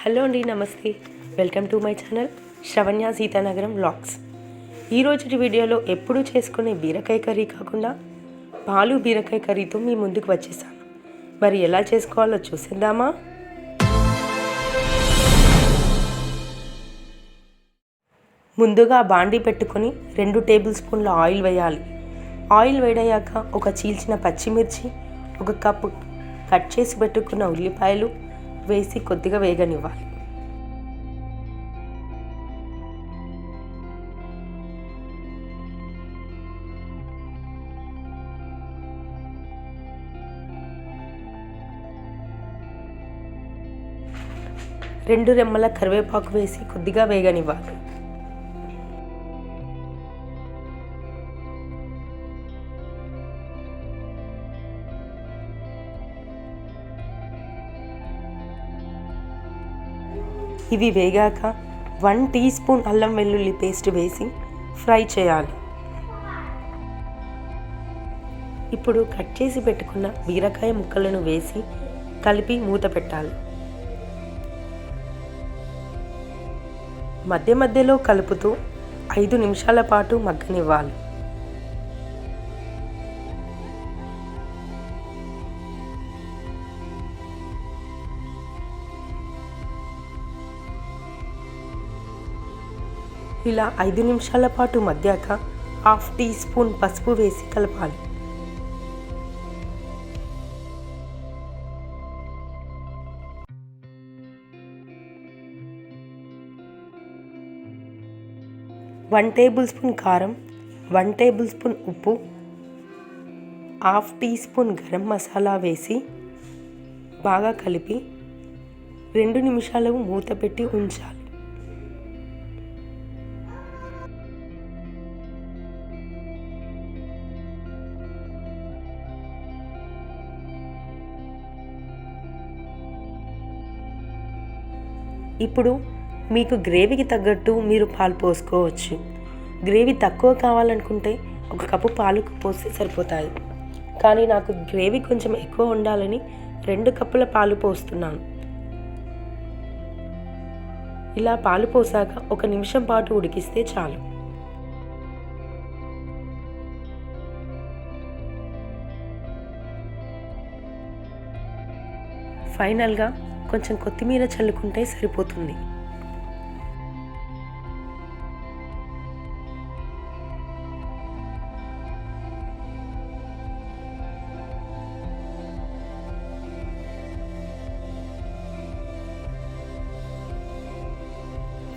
Hello అండి, నమస్తే. Welcome to my channel Sravanya Seethanagaram vlogs. ఈరోజు వీడియోలో ఎప్పుడూ చేసుకునే బీరకాయ కర్రీ కాకుండా పాలు బీరకాయ కర్రీతో మీ ముందుకు వచ్చేసాను. మరి ఎలా చేసుకోవాలో చూసేద్దామా? ముందుగా బాండీ పెట్టుకొని 2 టేబుల్ స్పూన్ల ఆయిల్ వేయాలి. ఆయిల్ వేడయ్యాక ఒక చీల్చిన పచ్చిమిర్చి, 1 కప్పు కట్ చేసి పెట్టుకున్న ఉల్లిపాయలు వేసి కొద్దిగా వేగనివ్వాలి. రెండు రెమ్మల కరివేపాకు వేసి కొద్దిగా వేగనివ్వాలి. ఇవి వేగాక 1 టీ స్పూన్ అల్లం వెల్లుల్లి పేస్ట్ వేసి ఫ్రై చేయాలి. ఇప్పుడు కట్ చేసి పెట్టుకున్న బీరకాయ ముక్కలను వేసి కలిపి మూత పెట్టాలి. మధ్య మధ్యలో కలుపుతూ 5 నిమిషాల పాటు మగ్గనివ్వాలి. ఇలా 5 నిమిషాల పాటు మగ్గాక 1/2 టీ స్పూన్ పసుపు వేసి కలపాలి. వన్ టేబుల్ స్పూన్ కారం, 1 టేబుల్ స్పూన్ ఉప్పు, 1/2 టీ స్పూన్ గరం మసాలా వేసి బాగా కలిపి 2 నిమిషాలు మూత పెట్టి ఉంచాలి. ఇప్పుడు మీకు గ్రేవీకి తగ్గట్టు మీరు పాలు పోసుకోవచ్చు. గ్రేవీ తక్కువ కావాలనుకుంటే 1 కప్పు పాలు పోస్తే సరిపోతాయి. కానీ నాకు గ్రేవీ కొంచెం ఎక్కువ ఉండాలని 2 కప్పుల పాలు పోస్తున్నాను. ఇలా పాలు పోసాక 1 నిమిషం పాటు ఉడికిస్తే చాలు. ఫైనల్గా కొంచెం కొత్తిమీర చల్లుకుంటే సరిపోతుంది.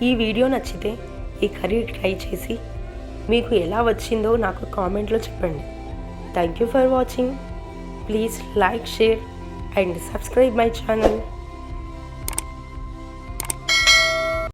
ఈ వీడియో నచ్చితే ఈ కర్రీ ట్రై చేసి మీకు ఎలా వచ్చిందో నాకు కామెంట్లో చెప్పండి. Thank you for watching. Please like, share and subscribe my channel.